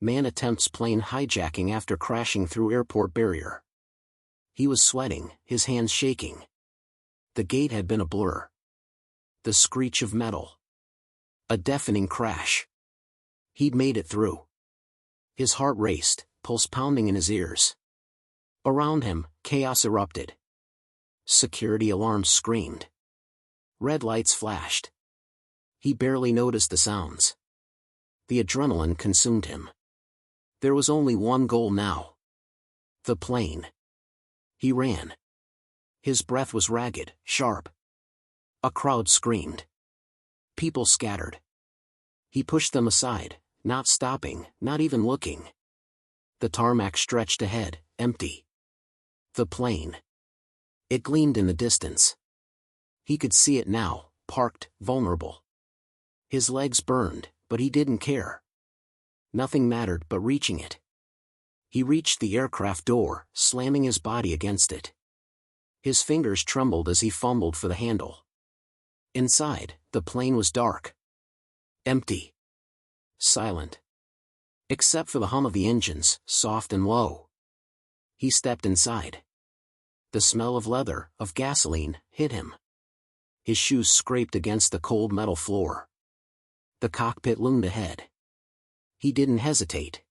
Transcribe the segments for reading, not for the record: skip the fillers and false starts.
Man attempts plane hijacking after crashing through airport barrier. He was sweating, his hands shaking. The gate had been a blur. The screech of metal. A deafening crash. He'd made it through. His heart raced, pulse pounding in his ears. Around him, chaos erupted. Security alarms screamed. Red lights flashed. He barely noticed the sounds. The adrenaline consumed him. There was only one goal now. The plane. He ran. His breath was ragged, sharp. A crowd screamed. People scattered. He pushed them aside, not stopping, not even looking. The tarmac stretched ahead, empty. The plane. It gleamed in the distance. He could see it now, parked, vulnerable. His legs burned, but he didn't care. Nothing mattered but reaching it. He reached the aircraft door, slamming his body against it. His fingers trembled as he fumbled for the handle. Inside, the plane was dark. Empty. Silent. Except for the hum of the engines, soft and low. He stepped inside. The smell of leather, of gasoline, hit him. His shoes scraped against the cold metal floor. The cockpit loomed ahead. He didn't hesitate.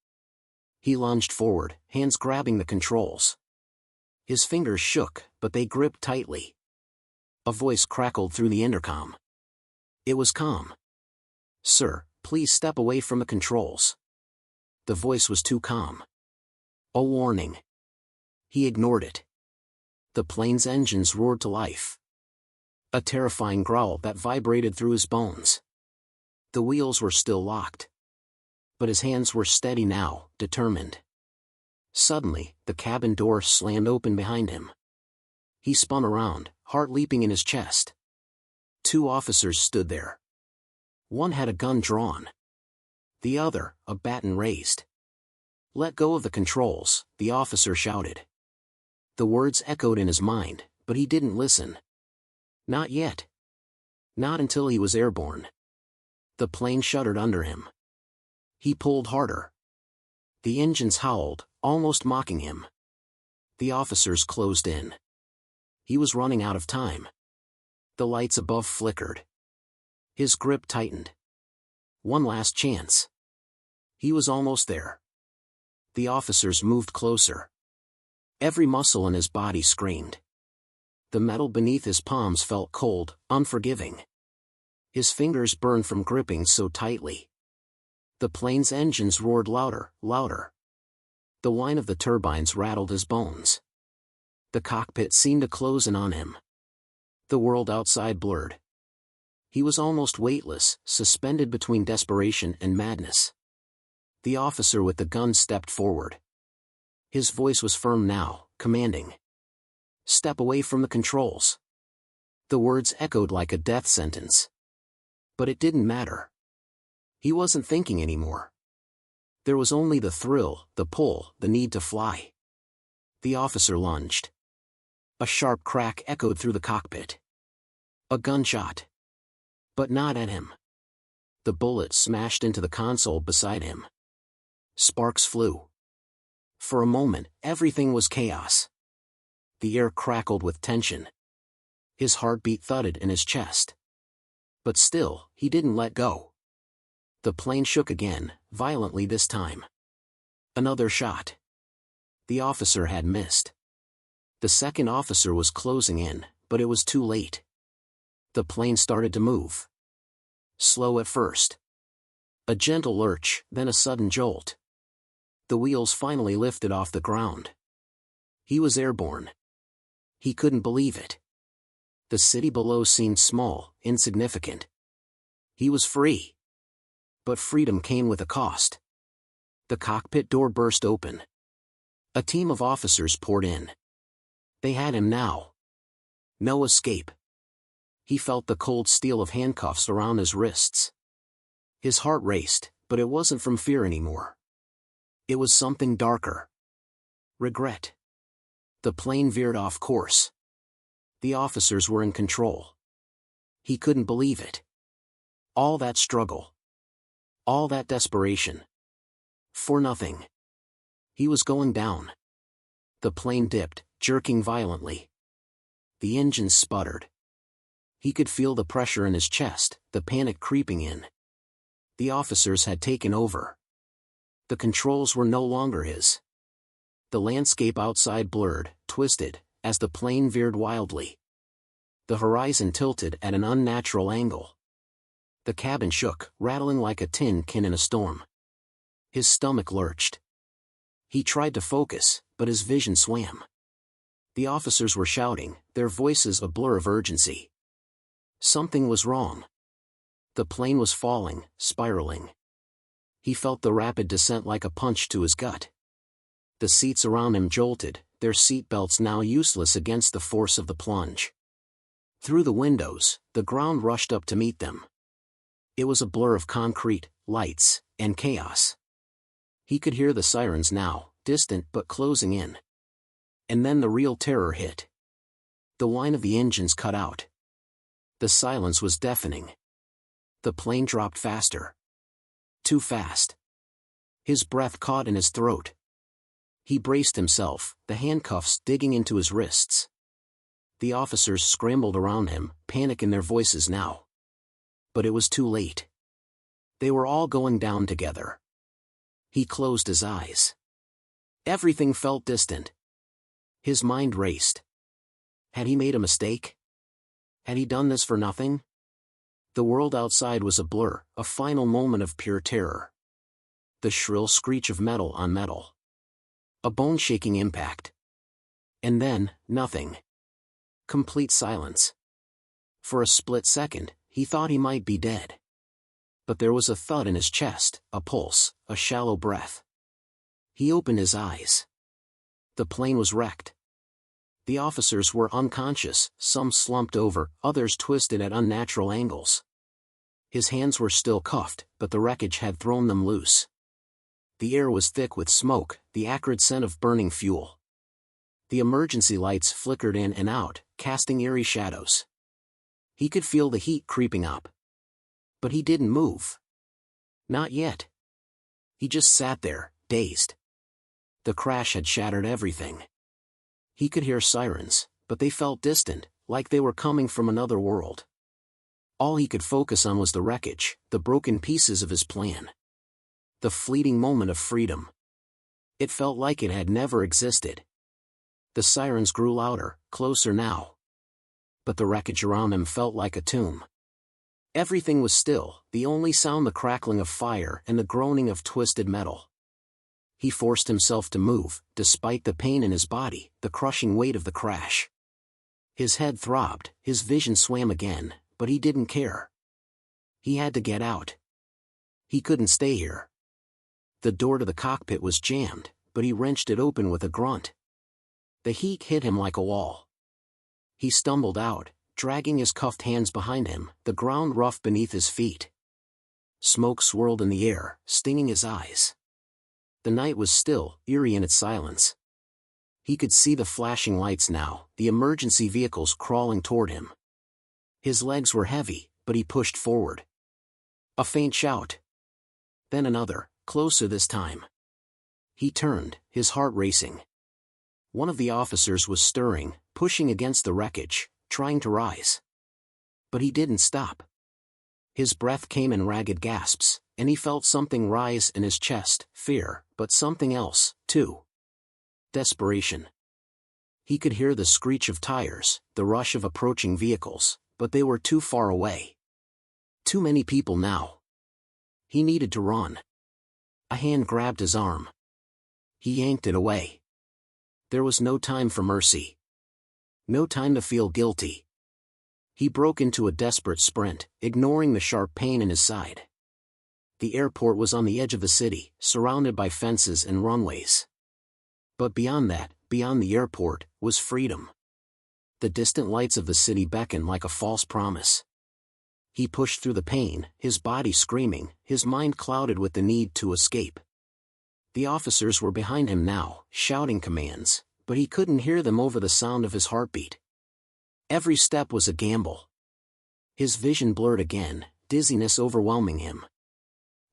He lunged forward, hands grabbing the controls. His fingers shook, but they gripped tightly. A voice crackled through the intercom. It was calm. "Sir, please step away from the controls." The voice was too calm. A warning. He ignored it. The plane's engines roared to life. A terrifying growl that vibrated through his bones. The wheels were still locked. But his hands were steady now, determined. Suddenly, the cabin door slammed open behind him. He spun around, heart leaping in his chest. 2 officers stood there. One had a gun drawn. The other, a baton raised. "Let go of the controls," the officer shouted. The words echoed in his mind, but he didn't listen. Not yet. Not until he was airborne. The plane shuddered under him. He pulled harder. The engines howled, almost mocking him. The officers closed in. He was running out of time. The lights above flickered. His grip tightened. One last chance. He was almost there. The officers moved closer. Every muscle in his body screamed. The metal beneath his palms felt cold, unforgiving. His fingers burned from gripping so tightly. The plane's engines roared louder, louder. The whine of the turbines rattled his bones. The cockpit seemed to close in on him. The world outside blurred. He was almost weightless, suspended between desperation and madness. The officer with the gun stepped forward. His voice was firm now, commanding. "Step away from the controls." The words echoed like a death sentence. But it didn't matter. He wasn't thinking anymore. There was only the thrill, the pull, the need to fly. The officer lunged. A sharp crack echoed through the cockpit. A gunshot. But not at him. The bullet smashed into the console beside him. Sparks flew. For a moment, everything was chaos. The air crackled with tension. His heartbeat thudded in his chest. But still, he didn't let go. The plane shook again, violently this time. Another shot. The officer had missed. The second officer was closing in, but it was too late. The plane started to move. Slow at first. A gentle lurch, then a sudden jolt. The wheels finally lifted off the ground. He was airborne. He couldn't believe it. The city below seemed small, insignificant. He was free. But freedom came with a cost. The cockpit door burst open. A team of officers poured in. They had him now. No escape. He felt the cold steel of handcuffs around his wrists. His heart raced, but it wasn't from fear anymore. It was something darker. Regret. The plane veered off course. The officers were in control. He couldn't believe it. All that struggle. All that desperation. For nothing. He was going down. The plane dipped, jerking violently. The engines sputtered. He could feel the pressure in his chest, the panic creeping in. The officers had taken over. The controls were no longer his. The landscape outside blurred, twisted, as the plane veered wildly. The horizon tilted at an unnatural angle. The cabin shook, rattling like a tin can in a storm. His stomach lurched. He tried to focus, but his vision swam. The officers were shouting, their voices a blur of urgency. Something was wrong. The plane was falling, spiraling. He felt the rapid descent like a punch to his gut. The seats around him jolted, their seatbelts now useless against the force of the plunge. Through the windows, the ground rushed up to meet them. It was a blur of concrete, lights, and chaos. He could hear the sirens now, distant but closing in. And then the real terror hit. The whine of the engines cut out. The silence was deafening. The plane dropped faster. Too fast. His breath caught in his throat. He braced himself, the handcuffs digging into his wrists. The officers scrambled around him, panic in their voices now. But it was too late. They were all going down together. He closed his eyes. Everything felt distant. His mind raced. Had he made a mistake? Had he done this for nothing? The world outside was a blur, a final moment of pure terror. The shrill screech of metal on metal. A bone-shaking impact. And then, nothing. Complete silence. For a split second, he thought he might be dead. But there was a thud in his chest, a pulse, a shallow breath. He opened his eyes. The plane was wrecked. The officers were unconscious, some slumped over, others twisted at unnatural angles. His hands were still cuffed, but the wreckage had thrown them loose. The air was thick with smoke, the acrid scent of burning fuel. The emergency lights flickered in and out, casting eerie shadows. He could feel the heat creeping up. But he didn't move. Not yet. He just sat there, dazed. The crash had shattered everything. He could hear sirens, but they felt distant, like they were coming from another world. All he could focus on was the wreckage, the broken pieces of his plan. The fleeting moment of freedom. It felt like it had never existed. The sirens grew louder, closer now. But the wreckage around him felt like a tomb. Everything was still, the only sound the crackling of fire and the groaning of twisted metal. He forced himself to move, despite the pain in his body, the crushing weight of the crash. His head throbbed, his vision swam again, but he didn't care. He had to get out. He couldn't stay here. The door to the cockpit was jammed, but he wrenched it open with a grunt. The heat hit him like a wall. He stumbled out, dragging his cuffed hands behind him, the ground rough beneath his feet. Smoke swirled in the air, stinging his eyes. The night was still, eerie in its silence. He could see the flashing lights now, the emergency vehicles crawling toward him. His legs were heavy, but he pushed forward. A faint shout. Then another, closer this time. He turned, his heart racing. One of the officers was stirring, pushing against the wreckage, trying to rise. But he didn't stop. His breath came in ragged gasps, and he felt something rise in his chest, fear, but something else, too. Desperation. He could hear the screech of tires, the rush of approaching vehicles, but they were too far away. Too many people now. He needed to run. A hand grabbed his arm. He yanked it away. There was no time for mercy. No time to feel guilty. He broke into a desperate sprint, ignoring the sharp pain in his side. The airport was on the edge of the city, surrounded by fences and runways. But beyond that, beyond the airport, was freedom. The distant lights of the city beckoned like a false promise. He pushed through the pain, his body screaming, his mind clouded with the need to escape. The officers were behind him now, shouting commands, but he couldn't hear them over the sound of his heartbeat. Every step was a gamble. His vision blurred again, dizziness overwhelming him.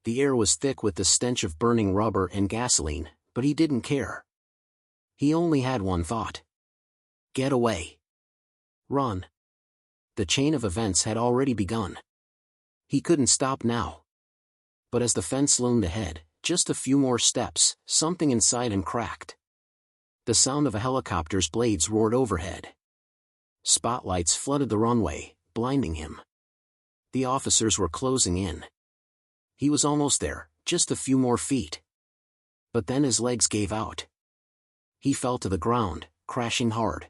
The air was thick with the stench of burning rubber and gasoline, but he didn't care. He only had one thought. Get away. Run. The chain of events had already begun. He couldn't stop now. But as the fence loomed ahead, just a few more steps, something inside him cracked. The sound of a helicopter's blades roared overhead. Spotlights flooded the runway, blinding him. The officers were closing in. He was almost there, just a few more feet. But then his legs gave out. He fell to the ground, crashing hard.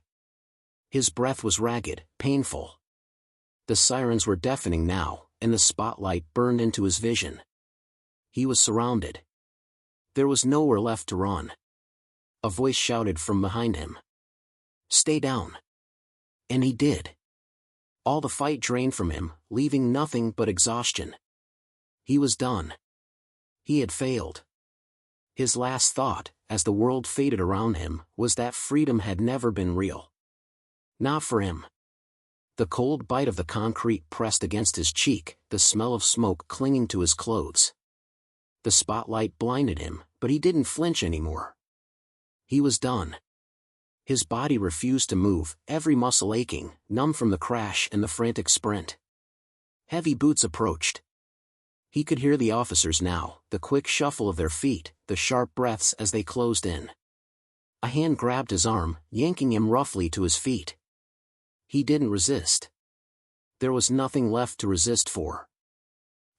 His breath was ragged, painful. The sirens were deafening now, and the spotlight burned into his vision. He was surrounded. There was nowhere left to run. A voice shouted from behind him. Stay down. And he did. All the fight drained from him, leaving nothing but exhaustion. He was done. He had failed. His last thought, as the world faded around him, was that freedom had never been real. Not for him. The cold bite of the concrete pressed against his cheek, the smell of smoke clinging to his clothes. The spotlight blinded him, but he didn't flinch anymore. He was done. His body refused to move, every muscle aching, numb from the crash and the frantic sprint. Heavy boots approached. He could hear the officers now, the quick shuffle of their feet, the sharp breaths as they closed in. A hand grabbed his arm, yanking him roughly to his feet. He didn't resist. There was nothing left to resist for.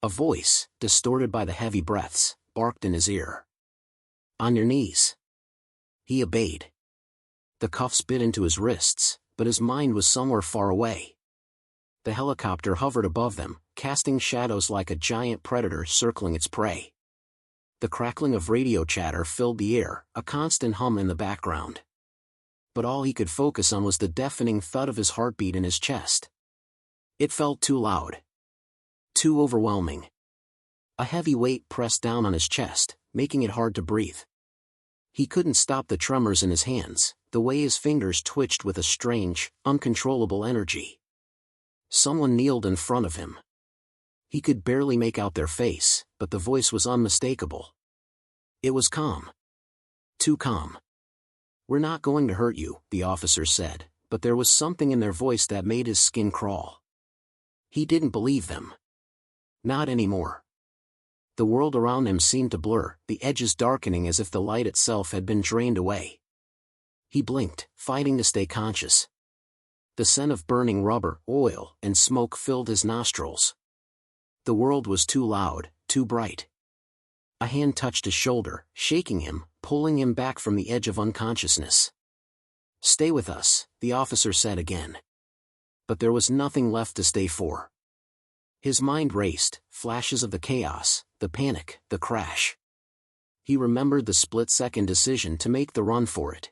A voice, distorted by the heavy breaths, barked in his ear. On your knees. He obeyed. The cuffs bit into his wrists, but his mind was somewhere far away. The helicopter hovered above them, casting shadows like a giant predator circling its prey. The crackling of radio chatter filled the air, a constant hum in the background. But all he could focus on was the deafening thud of his heartbeat in his chest. It felt too loud. Too overwhelming. A heavy weight pressed down on his chest, making it hard to breathe. He couldn't stop the tremors in his hands, the way his fingers twitched with a strange, uncontrollable energy. Someone kneeled in front of him. He could barely make out their face, but the voice was unmistakable. It was calm. Too calm. We're not going to hurt you, the officer said, but there was something in their voice that made his skin crawl. He didn't believe them. Not anymore. The world around him seemed to blur, the edges darkening as if the light itself had been drained away. He blinked, fighting to stay conscious. The scent of burning rubber, oil, and smoke filled his nostrils. The world was too loud, too bright. A hand touched his shoulder, shaking him, pulling him back from the edge of unconsciousness. Stay with us, the officer said again. But there was nothing left to stay for. His mind raced, flashes of the chaos, the panic, the crash. He remembered the split-second decision to make the run for it.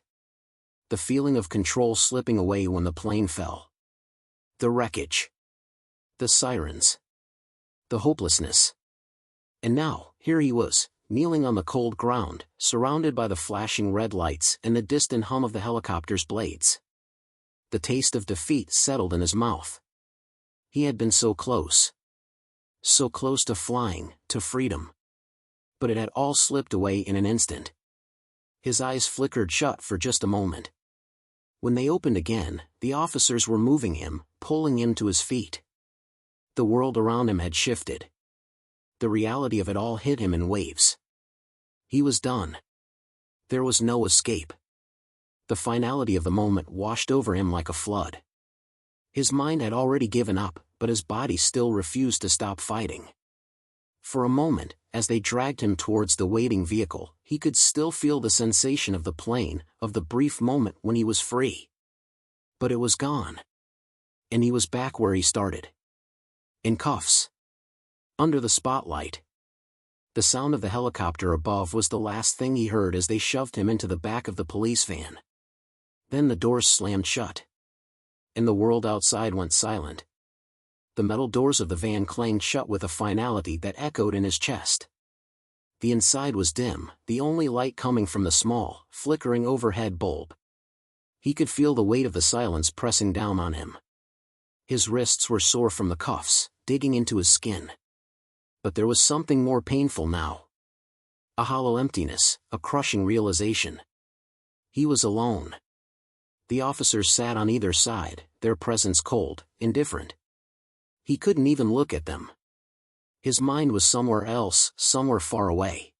The feeling of control slipping away when the plane fell. The wreckage. The sirens. The hopelessness. And now, here he was, kneeling on the cold ground, surrounded by the flashing red lights and the distant hum of the helicopter's blades. The taste of defeat settled in his mouth. He had been so close. So close to flying, to freedom. But it had all slipped away in an instant. His eyes flickered shut for just a moment. When they opened again, the officers were moving him, pulling him to his feet. The world around him had shifted. The reality of it all hit him in waves. He was done. There was no escape. The finality of the moment washed over him like a flood. His mind had already given up, but his body still refused to stop fighting. For a moment, as they dragged him towards the waiting vehicle, he could still feel the sensation of the plane, of the brief moment when he was free. But it was gone. And he was back where he started. In cuffs. Under the spotlight. The sound of the helicopter above was the last thing he heard as they shoved him into the back of the police van. Then the doors slammed shut. And the world outside went silent. The metal doors of the van clanged shut with a finality that echoed in his chest. The inside was dim, the only light coming from the small, flickering overhead bulb. He could feel the weight of the silence pressing down on him. His wrists were sore from the cuffs, digging into his skin. But there was something more painful now. A hollow emptiness, a crushing realization. He was alone. The officers sat on either side, their presence cold, indifferent. He couldn't even look at them. His mind was somewhere else, somewhere far away.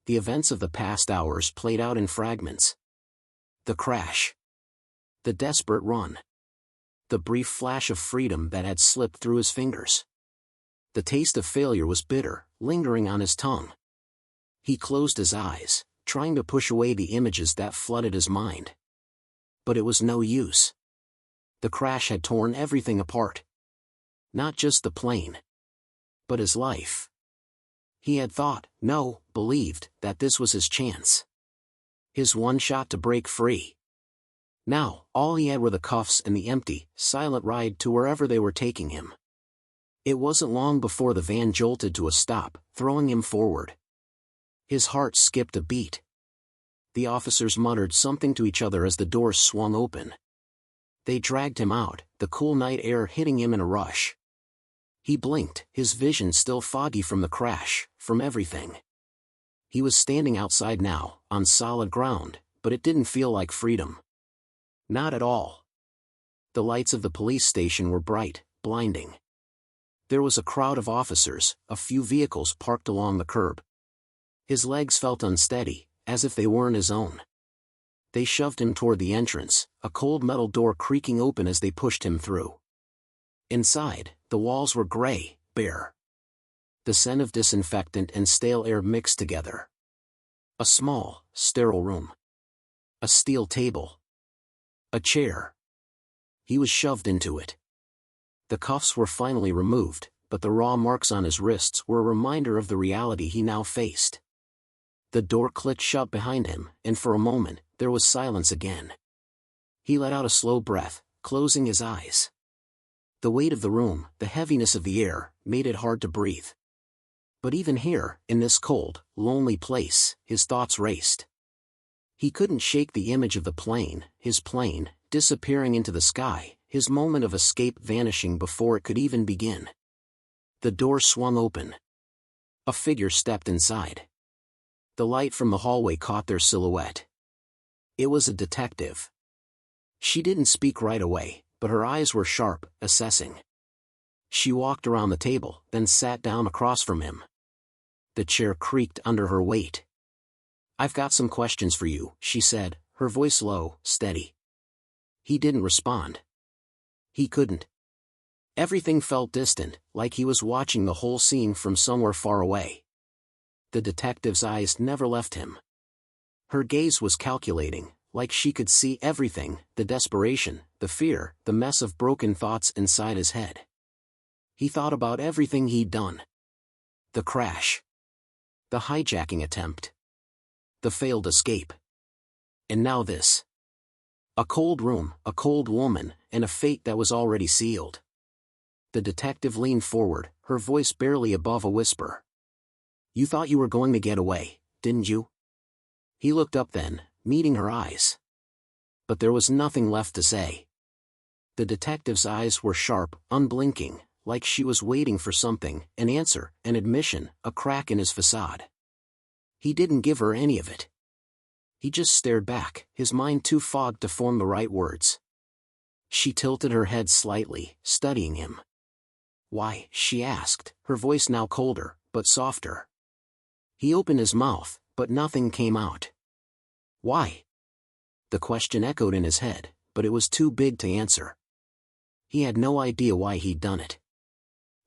The events of the past hours played out in fragments. The crash. The desperate run. The brief flash of freedom that had slipped through his fingers. The taste of failure was bitter, lingering on his tongue. He closed his eyes, trying to push away the images that flooded his mind. But it was no use. The crash had torn everything apart. Not just the plane, but his life. He had thought, no, believed, that this was his chance. His one shot to break free. Now, all he had were the cuffs and the empty, silent ride to wherever they were taking him. It wasn't long before the van jolted to a stop, throwing him forward. His heart skipped a beat. The officers muttered something to each other as the doors swung open. They dragged him out, the cool night air hitting him in a rush. He blinked, his vision still foggy from the crash, from everything. He was standing outside now, on solid ground, but it didn't feel like freedom. Not at all. The lights of the police station were bright, blinding. There was a crowd of officers, a few vehicles parked along the curb. His legs felt unsteady, as if they weren't his own. They shoved him toward the entrance, a cold metal door creaking open as they pushed him through. Inside, the walls were gray, bare. The scent of disinfectant and stale air mixed together. A small, sterile room. A steel table. A chair. He was shoved into it. The cuffs were finally removed, but the raw marks on his wrists were a reminder of the reality he now faced. The door clicked shut behind him, and for a moment, there was silence again. He let out a slow breath, closing his eyes. The weight of the room, the heaviness of the air, made it hard to breathe. But even here, in this cold, lonely place, his thoughts raced. He couldn't shake the image of the plane, his plane, disappearing into the sky, his moment of escape vanishing before it could even begin. The door swung open. A figure stepped inside. The light from the hallway caught their silhouette. It was a detective. She didn't speak right away, but her eyes were sharp, assessing. She walked around the table, then sat down across from him. The chair creaked under her weight. "I've got some questions for you," she said, her voice low, steady. He didn't respond. He couldn't. Everything felt distant, like he was watching the whole scene from somewhere far away. The detective's eyes never left him. Her gaze was calculating, like she could see everything, the desperation, the fear, the mess of broken thoughts inside his head. He thought about everything he'd done. The crash. The hijacking attempt. The failed escape. And now this. A cold room, a cold woman, and a fate that was already sealed. The detective leaned forward, her voice barely above a whisper. "You thought you were going to get away, didn't you?" He looked up then, meeting her eyes. But there was nothing left to say. The detective's eyes were sharp, unblinking, like she was waiting for something, an answer, an admission, a crack in his facade. He didn't give her any of it. He just stared back, his mind too fogged to form the right words. She tilted her head slightly, studying him. "Why?" she asked, her voice now colder, but softer. He opened his mouth, but nothing came out. "Why?" The question echoed in his head, but it was too big to answer. He had no idea why he'd done it.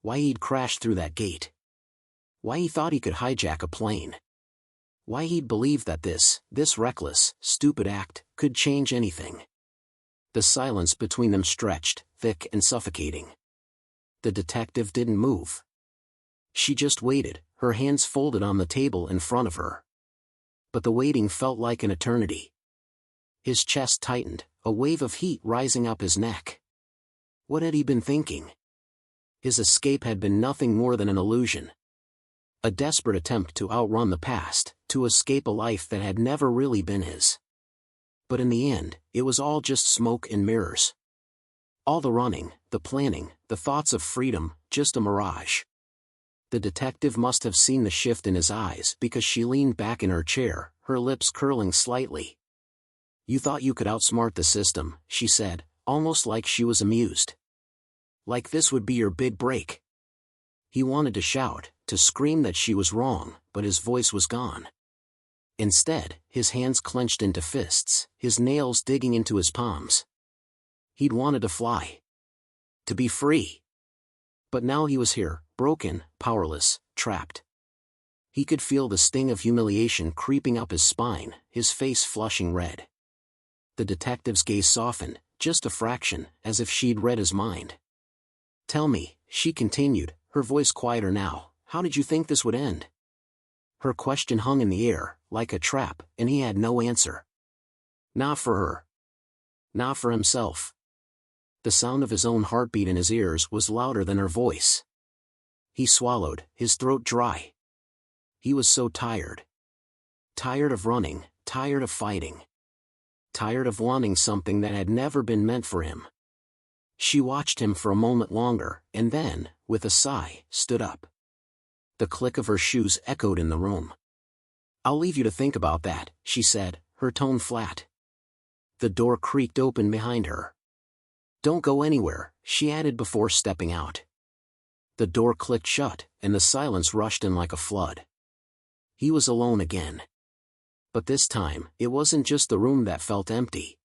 Why he'd crashed through that gate. Why he thought he could hijack a plane. Why he'd believed that this reckless, stupid act, could change anything. The silence between them stretched, thick and suffocating. The detective didn't move. She just waited, her hands folded on the table in front of her. But the waiting felt like an eternity. His chest tightened, a wave of heat rising up his neck. What had he been thinking? His escape had been nothing more than an illusion. A desperate attempt to outrun the past, to escape a life that had never really been his. But in the end, it was all just smoke and mirrors. All the running, the planning, the thoughts of freedom, just a mirage. The detective must have seen the shift in his eyes because she leaned back in her chair, her lips curling slightly. "You thought you could outsmart the system," she said, almost like she was amused. "Like this would be your big break." He wanted to shout, to scream that she was wrong, but his voice was gone. Instead, his hands clenched into fists, his nails digging into his palms. He'd wanted to fly. To be free. But now he was here, broken, powerless, trapped. He could feel the sting of humiliation creeping up his spine, his face flushing red. The detective's gaze softened, just a fraction, as if she'd read his mind. "Tell me," she continued, her voice quieter now, "how did you think this would end?" Her question hung in the air, like a trap, and he had no answer. Not for her. Not for himself. The sound of his own heartbeat in his ears was louder than her voice. He swallowed, his throat dry. He was so tired. Tired of running, tired of fighting. Tired of wanting something that had never been meant for him. She watched him for a moment longer, and then, with a sigh, stood up. The click of her shoes echoed in the room. "I'll leave you to think about that," she said, her tone flat. The door creaked open behind her. "Don't go anywhere," she added before stepping out. The door clicked shut, and the silence rushed in like a flood. He was alone again. But this time, it wasn't just the room that felt empty.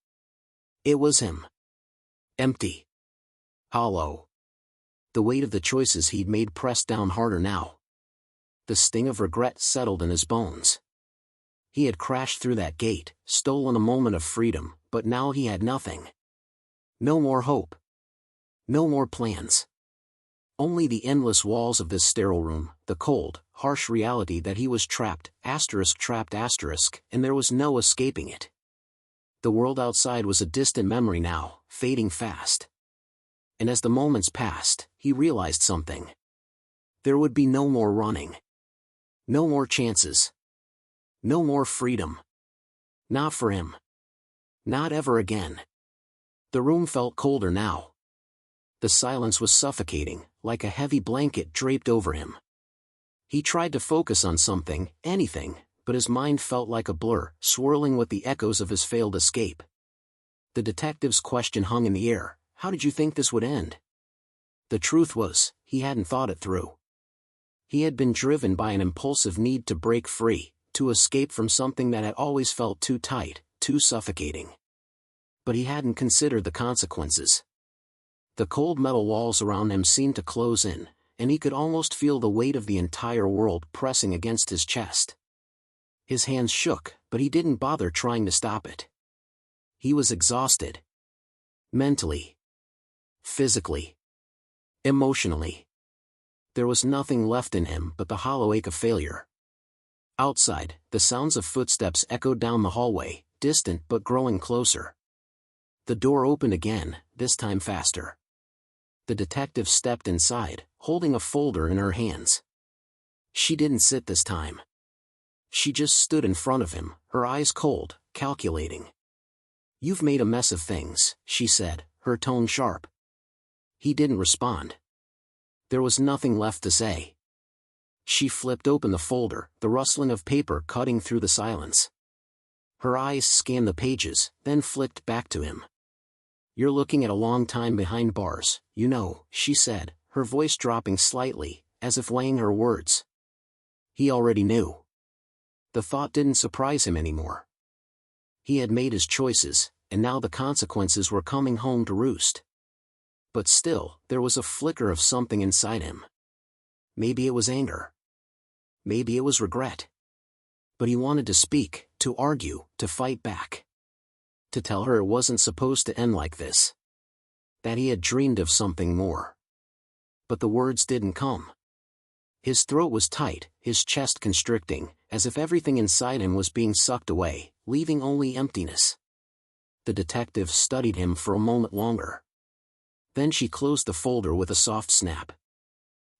It was him. Empty. Hollow. The weight of the choices he'd made pressed down harder now. The sting of regret settled in his bones. He had crashed through that gate, stolen a moment of freedom, but now he had nothing. No more hope. No more plans. Only the endless walls of this sterile room, the cold, harsh reality that he was trapped, trapped, and there was no escaping it. The world outside was a distant memory now, fading fast. And as the moments passed, he realized something. There would be no more running. No more chances. No more freedom. Not for him. Not ever again. The room felt colder now. The silence was suffocating, like a heavy blanket draped over him. He tried to focus on something, anything, but his mind felt like a blur, swirling with the echoes of his failed escape. The detective's question hung in the air, "How did you think this would end?" The truth was, he hadn't thought it through. He had been driven by an impulsive need to break free, to escape from something that had always felt too tight, too suffocating. But he hadn't considered the consequences. The cold metal walls around him seemed to close in, and he could almost feel the weight of the entire world pressing against his chest. His hands shook, but he didn't bother trying to stop it. He was exhausted. Mentally. Physically. Emotionally. There was nothing left in him but the hollow ache of failure. Outside, the sounds of footsteps echoed down the hallway, distant but growing closer. The door opened again, this time faster. The detective stepped inside, holding a folder in her hands. She didn't sit this time. She just stood in front of him, her eyes cold, calculating. "You've made a mess of things," she said, her tone sharp. He didn't respond. There was nothing left to say. She flipped open the folder, the rustling of paper cutting through the silence. Her eyes scanned the pages, then flicked back to him. "You're looking at a long time behind bars, you know," she said, her voice dropping slightly, as if weighing her words. He already knew. The thought didn't surprise him anymore. He had made his choices, and now the consequences were coming home to roost. But still, there was a flicker of something inside him. Maybe it was anger. Maybe it was regret. But he wanted to speak, to argue, to fight back. To tell her it wasn't supposed to end like this. That he had dreamed of something more. But the words didn't come. His throat was tight, his chest constricting, as if everything inside him was being sucked away, leaving only emptiness. The detective studied him for a moment longer. Then she closed the folder with a soft snap.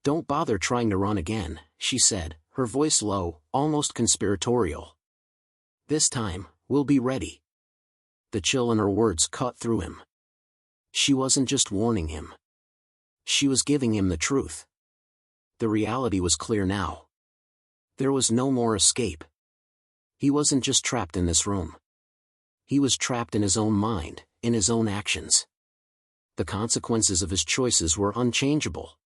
"Don't bother trying to run again," she said, her voice low, almost conspiratorial. "This time, we'll be ready." The chill in her words cut through him. She wasn't just warning him. She was giving him the truth. The reality was clear now. There was no more escape. He wasn't just trapped in this room. He was trapped in his own mind, in his own actions. The consequences of his choices were unchangeable.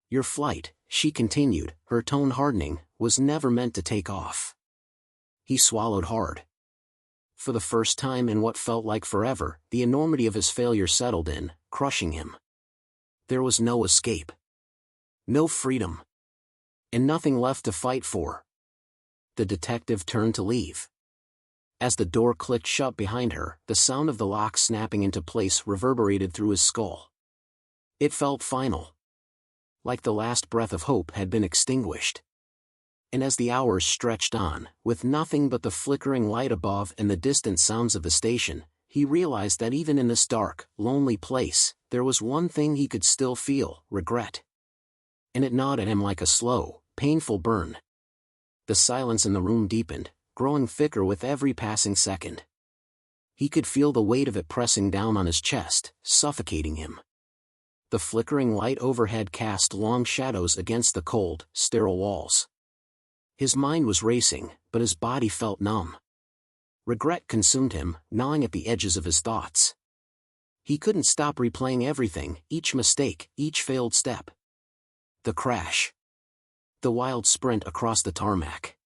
Your flight, she continued, her tone hardening, was never meant to take off. He swallowed hard. For the first time in what felt like forever, the enormity of his failure settled in, crushing him. There was no escape. No freedom. And nothing left to fight for. The detective turned to leave. As the door clicked shut behind her, the sound of the lock snapping into place reverberated through his skull. It felt final. Like the last breath of hope had been extinguished. And as the hours stretched on, with nothing but the flickering light above and the distant sounds of the station, he realized that even in this dark, lonely place, there was one thing he could still feel: regret. And it gnawed at him like a slow, painful burn. The silence in the room deepened, growing thicker with every passing second. He could feel the weight of it pressing down on his chest, suffocating him. The flickering light overhead cast long shadows against the cold, sterile walls. His mind was racing, but his body felt numb. Regret consumed him, gnawing at the edges of his thoughts. He couldn't stop replaying everything, each mistake, each failed step. The crash. The wild sprint across the tarmac.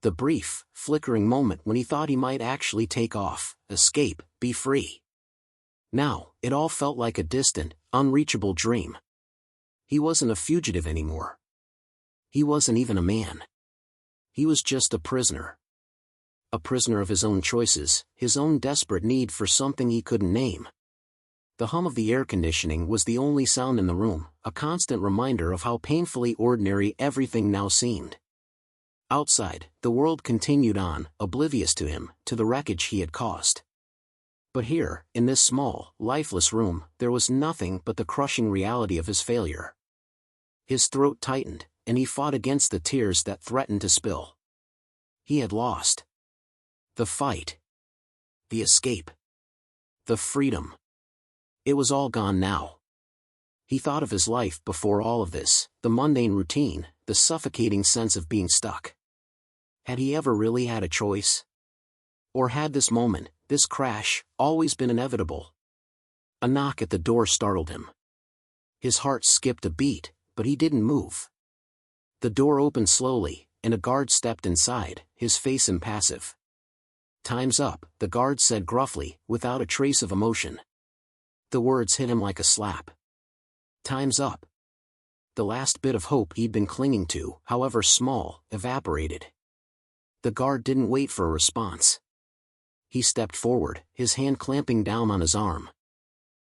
The brief, flickering moment when he thought he might actually take off, escape, be free. Now, it all felt like a distant, unreachable dream. He wasn't a fugitive anymore. He wasn't even a man. He was just a prisoner. A prisoner of his own choices, his own desperate need for something he couldn't name. The hum of the air conditioning was the only sound in the room, a constant reminder of how painfully ordinary everything now seemed. Outside, the world continued on, oblivious to him, to the wreckage he had caused. But here, in this small, lifeless room, there was nothing but the crushing reality of his failure. His throat tightened, and he fought against the tears that threatened to spill. He had lost. The fight. The escape. The freedom. It was all gone now. He thought of his life before all of this, the mundane routine, the suffocating sense of being stuck. Had he ever really had a choice? Or had this moment, this crash, always been inevitable? A knock at the door startled him. His heart skipped a beat, but he didn't move. The door opened slowly, and a guard stepped inside, his face impassive. "Time's up," the guard said gruffly, without a trace of emotion. The words hit him like a slap. Time's up. The last bit of hope he'd been clinging to, however small, evaporated. The guard didn't wait for a response. He stepped forward, his hand clamping down on his arm.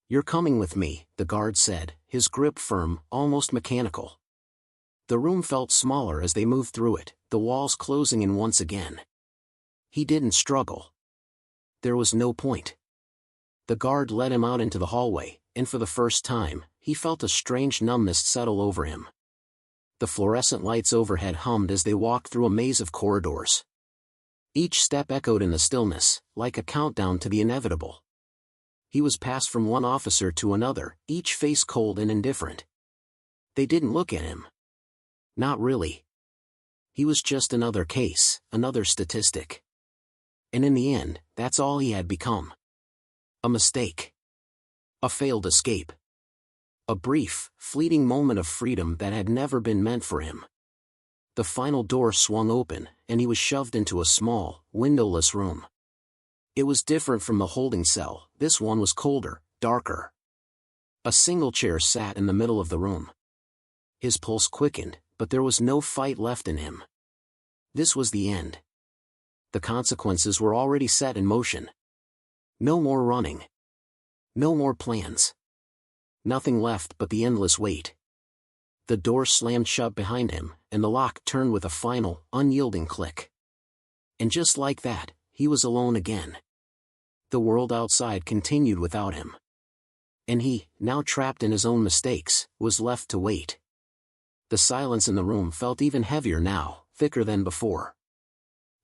"You're coming with me," the guard said, his grip firm, almost mechanical. The room felt smaller as they moved through it, the walls closing in once again. He didn't struggle. There was no point. The guard led him out into the hallway, and for the first time, he felt a strange numbness settle over him. The fluorescent lights overhead hummed as they walked through a maze of corridors. Each step echoed in the stillness, like a countdown to the inevitable. He was passed from one officer to another, each face cold and indifferent. They didn't look at him. Not really. He was just another case, another statistic. And in the end, that's all he had become. A mistake. A failed escape. A brief, fleeting moment of freedom that had never been meant for him. The final door swung open, and he was shoved into a small, windowless room. It was different from the holding cell. This one was colder, darker. A single chair sat in the middle of the room. His pulse quickened, but there was no fight left in him. This was the end. The consequences were already set in motion. No more running. No more plans. Nothing left but the endless wait. The door slammed shut behind him, and the lock turned with a final, unyielding click. And just like that, he was alone again. The world outside continued without him. And he, now trapped in his own mistakes, was left to wait. The silence in the room felt even heavier now, thicker than before.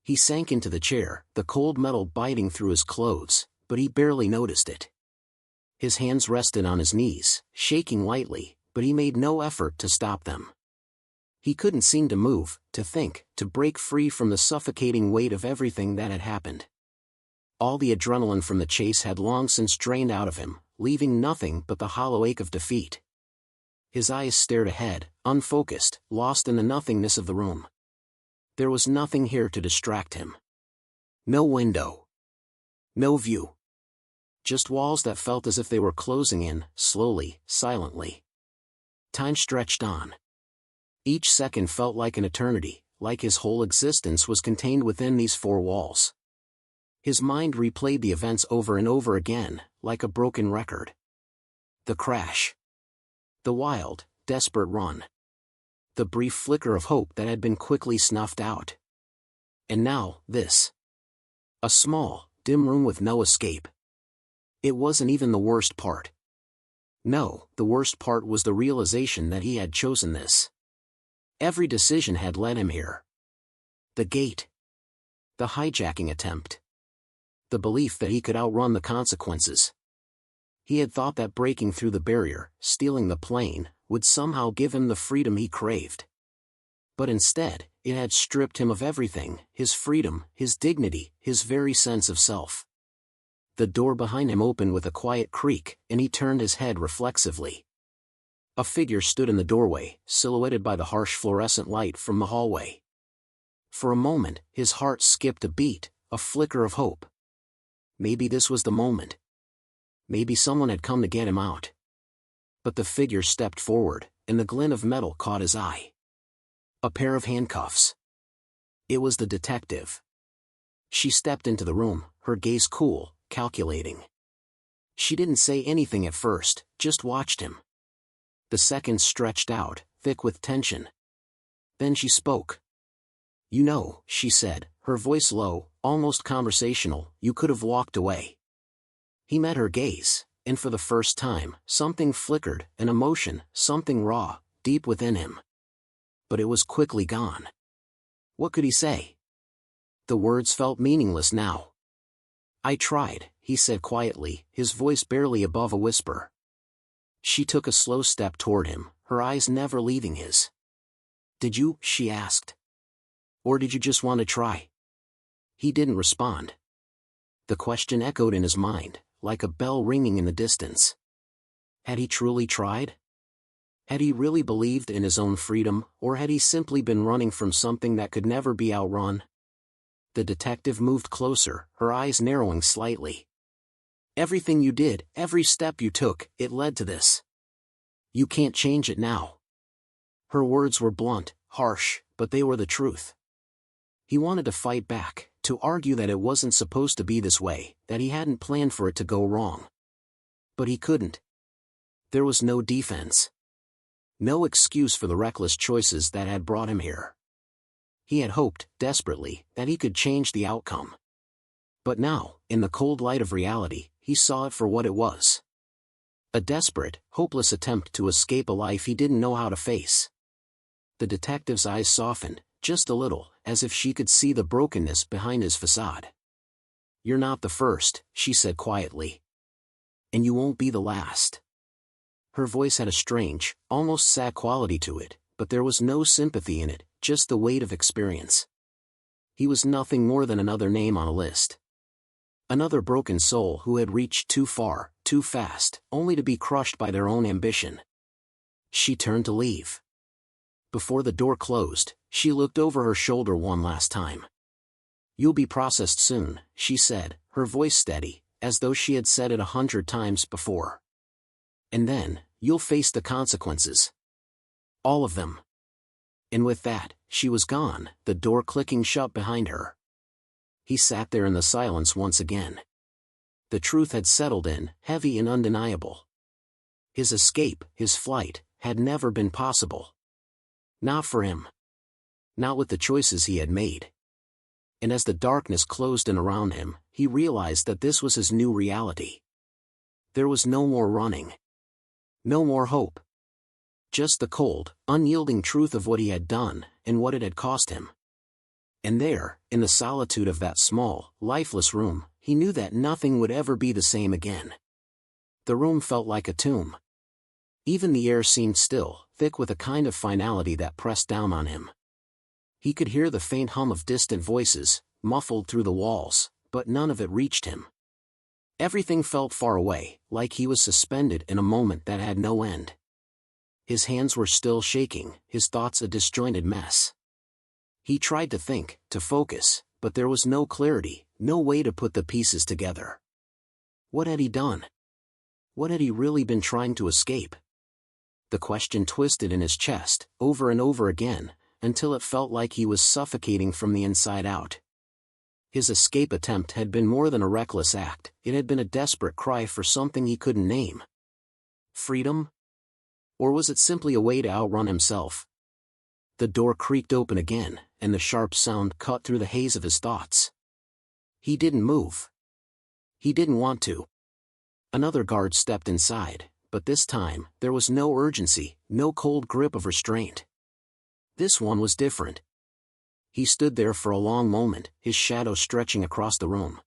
He sank into the chair, the cold metal biting through his clothes, but he barely noticed it. His hands rested on his knees, shaking lightly, but he made no effort to stop them. He couldn't seem to move, to think, to break free from the suffocating weight of everything that had happened. All the adrenaline from the chase had long since drained out of him, leaving nothing but the hollow ache of defeat. His eyes stared ahead, unfocused, lost in the nothingness of the room. There was nothing here to distract him. No window. No view. Just walls that felt as if they were closing in, slowly, silently. Time stretched on. Each second felt like an eternity, like his whole existence was contained within these four walls. His mind replayed the events over and over again, like a broken record. The crash. The wild, desperate run. The brief flicker of hope that had been quickly snuffed out. And now, this. A small, dim room with no escape. It wasn't even the worst part. No, the worst part was the realization that he had chosen this. Every decision had led him here. The gate. The hijacking attempt. The belief that he could outrun the consequences. He had thought that breaking through the barrier, stealing the plane, would somehow give him the freedom he craved. But instead, it had stripped him of everything, his freedom, his dignity, his very sense of self. The door behind him opened with a quiet creak, and he turned his head reflexively. A figure stood in the doorway, silhouetted by the harsh fluorescent light from the hallway. For a moment, his heart skipped a beat, a flicker of hope. Maybe this was the moment. Maybe someone had come to get him out. But the figure stepped forward, and the glint of metal caught his eye. A pair of handcuffs. It was the detective. She stepped into the room, her gaze cool, calculating. She didn't say anything at first, just watched him. The seconds stretched out, thick with tension. Then she spoke. "You know," she said, her voice low, almost conversational, "you could have walked away." He met her gaze, and for the first time, something flickered, an emotion, something raw, deep within him. But it was quickly gone. What could he say? The words felt meaningless now. "I tried," he said quietly, his voice barely above a whisper. She took a slow step toward him, her eyes never leaving his. "Did you?" she asked. "Or did you just want to try?" He didn't respond. The question echoed in his mind, like a bell ringing in the distance. Had he truly tried? Had he really believed in his own freedom, or had he simply been running from something that could never be outrun? The detective moved closer, her eyes narrowing slightly. "Everything you did, every step you took, it led to this. You can't change it now." Her words were blunt, harsh, but they were the truth. He wanted to fight back, to argue that it wasn't supposed to be this way, that he hadn't planned for it to go wrong. But he couldn't. There was no defense. No excuse for the reckless choices that had brought him here. He had hoped, desperately, that he could change the outcome. But now, in the cold light of reality, he saw it for what it was. A desperate, hopeless attempt to escape a life he didn't know how to face. The detective's eyes softened, just a little, as if she could see the brokenness behind his facade. "You're not the first," she said quietly. "And you won't be the last." Her voice had a strange, almost sad quality to it, but there was no sympathy in it, just the weight of experience. He was nothing more than another name on a list. Another broken soul who had reached too far, too fast, only to be crushed by their own ambition. She turned to leave. Before the door closed, she looked over her shoulder one last time. "You'll be processed soon," she said, her voice steady, as though she had said it 100 times before. "And then, you'll face the consequences. All of them." And with that, she was gone, the door clicking shut behind her. He sat there in the silence once again. The truth had settled in, heavy and undeniable. His escape, his flight, had never been possible. Not for him. Not with the choices he had made. And as the darkness closed in around him, he realized that this was his new reality. There was no more running. No more hope. Just the cold, unyielding truth of what he had done, and what it had cost him. And there, in the solitude of that small, lifeless room, he knew that nothing would ever be the same again. The room felt like a tomb. Even the air seemed still, thick with a kind of finality that pressed down on him. He could hear the faint hum of distant voices, muffled through the walls, but none of it reached him. Everything felt far away, like he was suspended in a moment that had no end. His hands were still shaking, his thoughts a disjointed mess. He tried to think, to focus, but there was no clarity, no way to put the pieces together. What had he done? What had he really been trying to escape? The question twisted in his chest, over and over again, until it felt like he was suffocating from the inside out. His escape attempt had been more than a reckless act, it had been a desperate cry for something he couldn't name. Freedom? Or was it simply a way to outrun himself? The door creaked open again, and the sharp sound cut through the haze of his thoughts. He didn't move. He didn't want to. Another guard stepped inside, but this time, there was no urgency, no cold grip of restraint. This one was different. He stood there for a long moment, his shadow stretching across the room.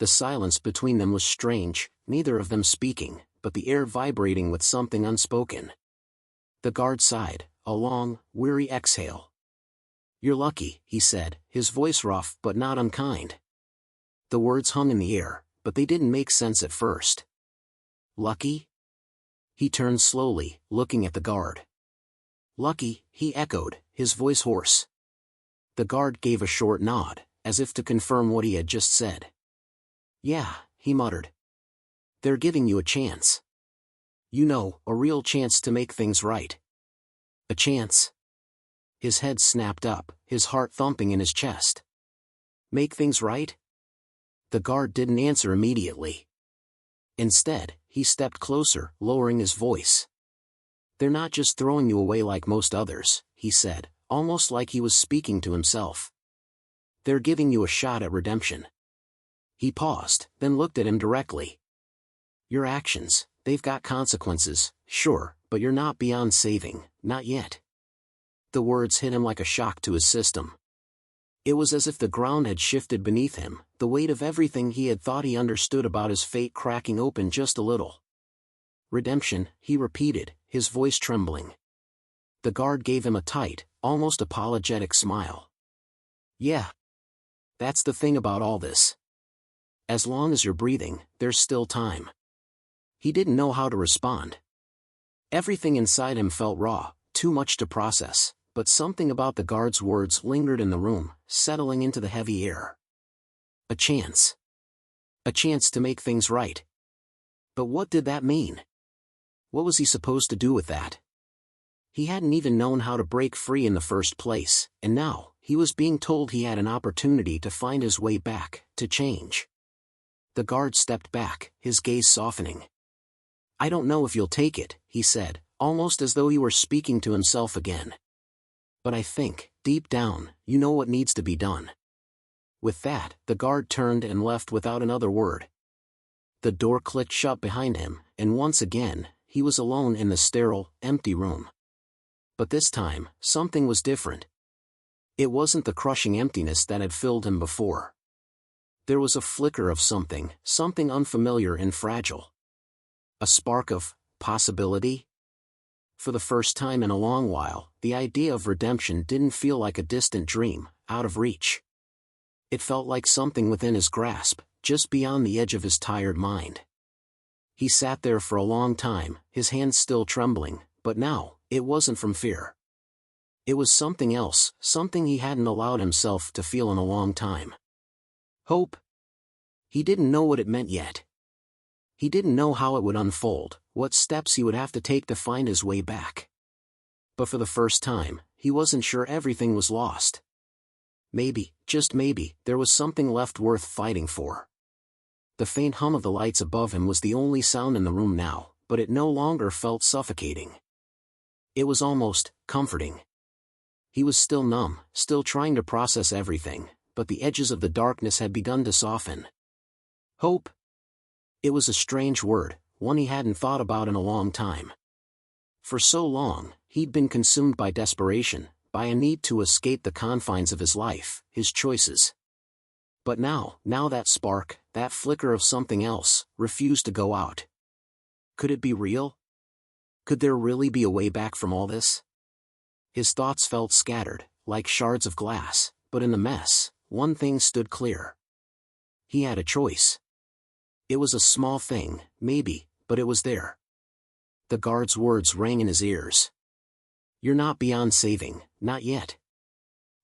The silence between them was strange, neither of them speaking, but the air vibrating with something unspoken. The guard sighed, a long, weary exhale. "You're lucky," he said, his voice rough but not unkind. The words hung in the air, but they didn't make sense at first. Lucky? He turned slowly, looking at the guard. Lucky, he echoed, his voice hoarse. The guard gave a short nod, as if to confirm what he had just said. "Yeah," he muttered. "They're giving you a chance. You know, a real chance to make things right." A chance? His head snapped up, his heart thumping in his chest. Make things right? The guard didn't answer immediately. Instead, he stepped closer, lowering his voice. "They're not just throwing you away like most others," he said, almost like he was speaking to himself. "They're giving you a shot at redemption." He paused, then looked at him directly. "Your actions, they've got consequences, sure, but you're not beyond saving, not yet." The words hit him like a shock to his system. It was as if the ground had shifted beneath him, the weight of everything he had thought he understood about his fate cracking open just a little. "Redemption," he repeated, his voice trembling. The guard gave him a tight, almost apologetic smile. "Yeah. That's the thing about all this. As long as you're breathing, there's still time." He didn't know how to respond. Everything inside him felt raw, too much to process, but something about the guard's words lingered in the room, settling into the heavy air. A chance. A chance to make things right. But what did that mean? What was he supposed to do with that? He hadn't even known how to break free in the first place, and now, he was being told he had an opportunity to find his way back, to change. The guard stepped back, his gaze softening. "I don't know if you'll take it," he said, almost as though he were speaking to himself again. "But I think, deep down, you know what needs to be done." With that, the guard turned and left without another word. The door clicked shut behind him, and once again, he was alone in the sterile, empty room. But this time, something was different. It wasn't the crushing emptiness that had filled him before. There was a flicker of something, something unfamiliar and fragile. A spark of possibility? For the first time in a long while, the idea of redemption didn't feel like a distant dream, out of reach. It felt like something within his grasp, just beyond the edge of his tired mind. He sat there for a long time, his hands still trembling, but now, it wasn't from fear. It was something else, something he hadn't allowed himself to feel in a long time. Hope? He didn't know what it meant yet. He didn't know how it would unfold, what steps he would have to take to find his way back. But for the first time, he wasn't sure everything was lost. Maybe, just maybe, there was something left worth fighting for. The faint hum of the lights above him was the only sound in the room now, but it no longer felt suffocating. It was almost comforting. He was still numb, still trying to process everything, but the edges of the darkness had begun to soften. Hope? It was a strange word, one he hadn't thought about in a long time. For so long, he'd been consumed by desperation, by a need to escape the confines of his life, his choices. But now that spark, that flicker of something else, refused to go out. Could it be real? Could there really be a way back from all this? His thoughts felt scattered, like shards of glass, but in the mess, one thing stood clear. He had a choice. It was a small thing, maybe, but it was there. The guard's words rang in his ears. "You're not beyond saving, not yet."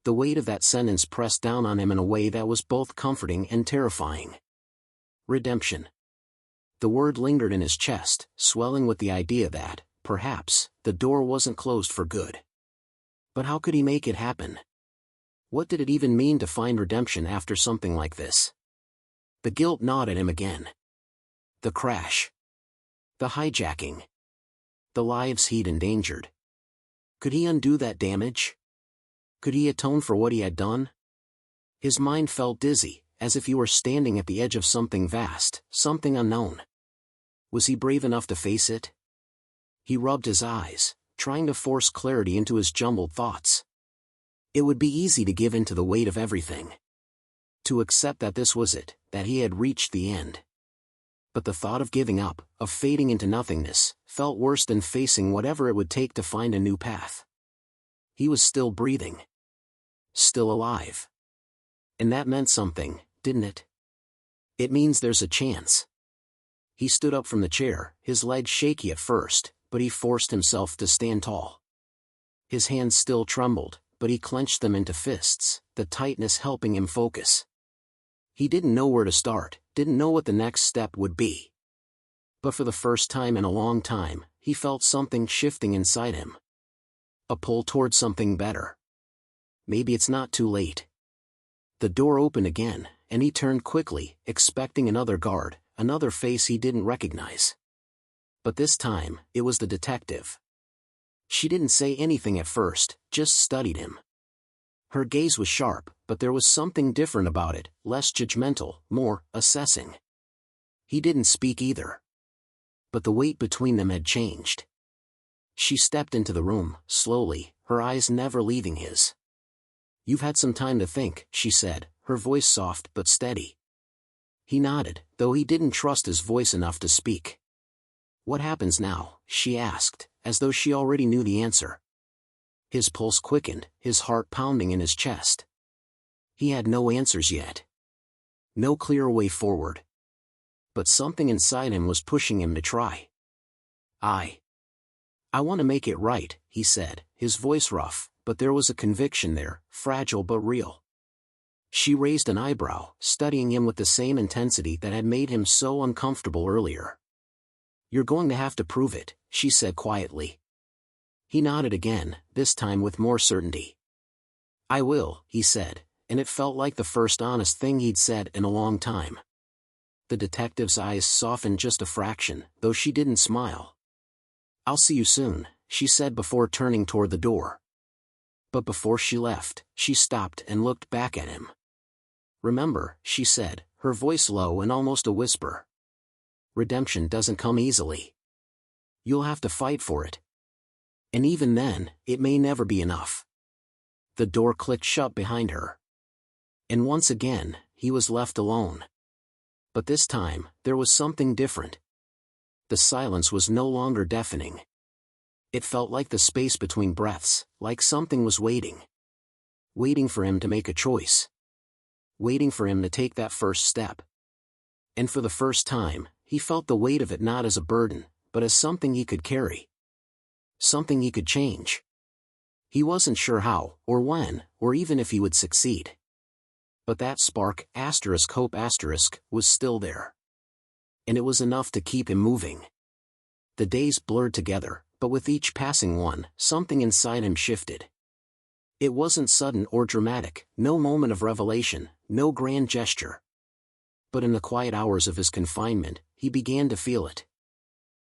The weight of that sentence pressed down on him in a way that was both comforting and terrifying. Redemption. The word lingered in his chest, swelling with the idea that, perhaps, the door wasn't closed for good. But how could he make it happen? What did it even mean to find redemption after something like this? The guilt gnawed at him again. The crash. The hijacking. The lives he'd endangered. Could he undo that damage? Could he atone for what he had done? His mind felt dizzy, as if he were standing at the edge of something vast, something unknown. Was he brave enough to face it? He rubbed his eyes, trying to force clarity into his jumbled thoughts. It would be easy to give in to the weight of everything. To accept that this was it, that he had reached the end. But the thought of giving up, of fading into nothingness, felt worse than facing whatever it would take to find a new path. He was still breathing. Still alive. And that meant something, didn't it? It means there's a chance. He stood up from the chair, his legs shaky at first, but he forced himself to stand tall. His hands still trembled, but he clenched them into fists, the tightness helping him focus. He didn't know where to start, didn't know what the next step would be. But for the first time in a long time, he felt something shifting inside him. A pull toward something better. Maybe it's not too late. The door opened again, and he turned quickly, expecting another guard, another face he didn't recognize. But this time, it was the detective. She didn't say anything at first, just studied him. Her gaze was sharp, but there was something different about it, less judgmental, more assessing. He didn't speak either. But the weight between them had changed. She stepped into the room, slowly, her eyes never leaving his. "You've had some time to think," she said, her voice soft but steady. He nodded, though he didn't trust his voice enough to speak. "What happens now?" she asked, as though she already knew the answer. His pulse quickened, his heart pounding in his chest. He had no answers yet. No clear way forward. But something inside him was pushing him to try. I want to make it right," he said, his voice rough, but there was a conviction there, fragile but real. She raised an eyebrow, studying him with the same intensity that had made him so uncomfortable earlier. "You're going to have to prove it," she said quietly. He nodded again, this time with more certainty. "I will," he said, and it felt like the first honest thing he'd said in a long time. The detective's eyes softened just a fraction, though she didn't smile. "I'll see you soon," she said before turning toward the door. But before she left, she stopped and looked back at him. "Remember," she said, her voice low and almost a whisper. "Redemption doesn't come easily. You'll have to fight for it. And even then, it may never be enough." The door clicked shut behind her. And once again, he was left alone. But this time, there was something different. The silence was no longer deafening. It felt like the space between breaths, like something was waiting. Waiting for him to make a choice. Waiting for him to take that first step. And for the first time, he felt the weight of it not as a burden, but as something he could carry. Something he could change. He wasn't sure how, or when, or even if he would succeed. But that spark, hope was still there. And it was enough to keep him moving. The days blurred together, but with each passing one, something inside him shifted. It wasn't sudden or dramatic, no moment of revelation, no grand gesture. But in the quiet hours of his confinement, he began to feel it.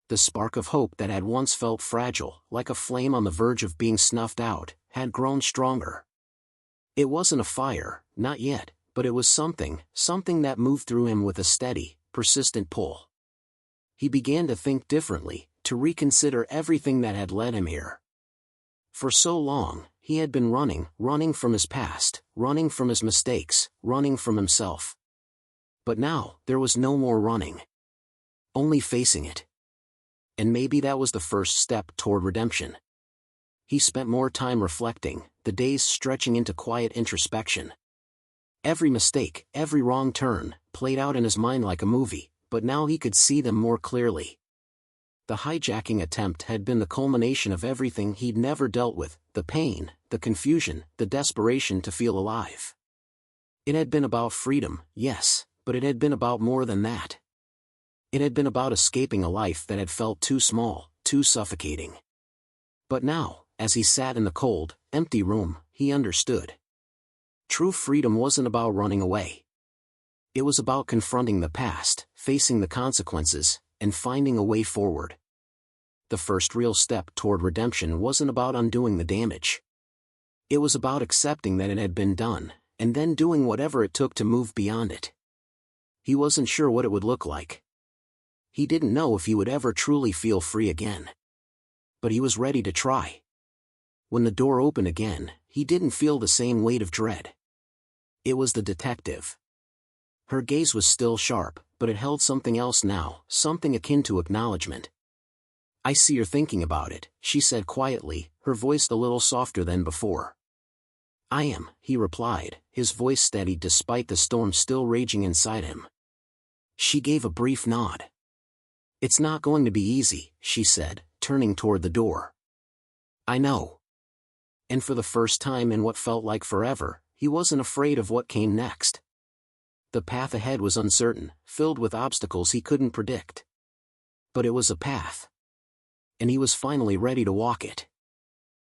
The spark of hope that had once felt fragile, like a flame on the verge of being snuffed out, had grown stronger. It wasn't a fire, not yet, but it was something that moved through him with a steady, persistent pull. He began to think differently, to reconsider everything that had led him here. For so long, he had been running from his past, running from his mistakes, running from himself. But now, there was no more running. Only facing it. And maybe that was the first step toward redemption. He spent more time reflecting, the days stretching into quiet introspection. Every mistake, every wrong turn, played out in his mind like a movie, but now he could see them more clearly. The hijacking attempt had been the culmination of everything he'd never dealt with, the pain, the confusion, the desperation to feel alive. It had been about freedom, yes, but it had been about more than that. It had been about escaping a life that had felt too small, too suffocating. But now, as he sat in the cold, empty room, he understood. True freedom wasn't about running away. It was about confronting the past, facing the consequences, and finding a way forward. The first real step toward redemption wasn't about undoing the damage. It was about accepting that it had been done, and then doing whatever it took to move beyond it. He wasn't sure what it would look like. He didn't know if he would ever truly feel free again. But he was ready to try. When the door opened again, he didn't feel the same weight of dread. It was the detective. Her gaze was still sharp, but it held something else now, something akin to acknowledgement. "I see you're thinking about it," she said quietly, her voice a little softer than before. "I am," he replied, his voice steady despite the storm still raging inside him. She gave a brief nod. "It's not going to be easy," she said, turning toward the door. "I know." And for the first time in what felt like forever, he wasn't afraid of what came next. The path ahead was uncertain, filled with obstacles he couldn't predict. But it was a path. And he was finally ready to walk it.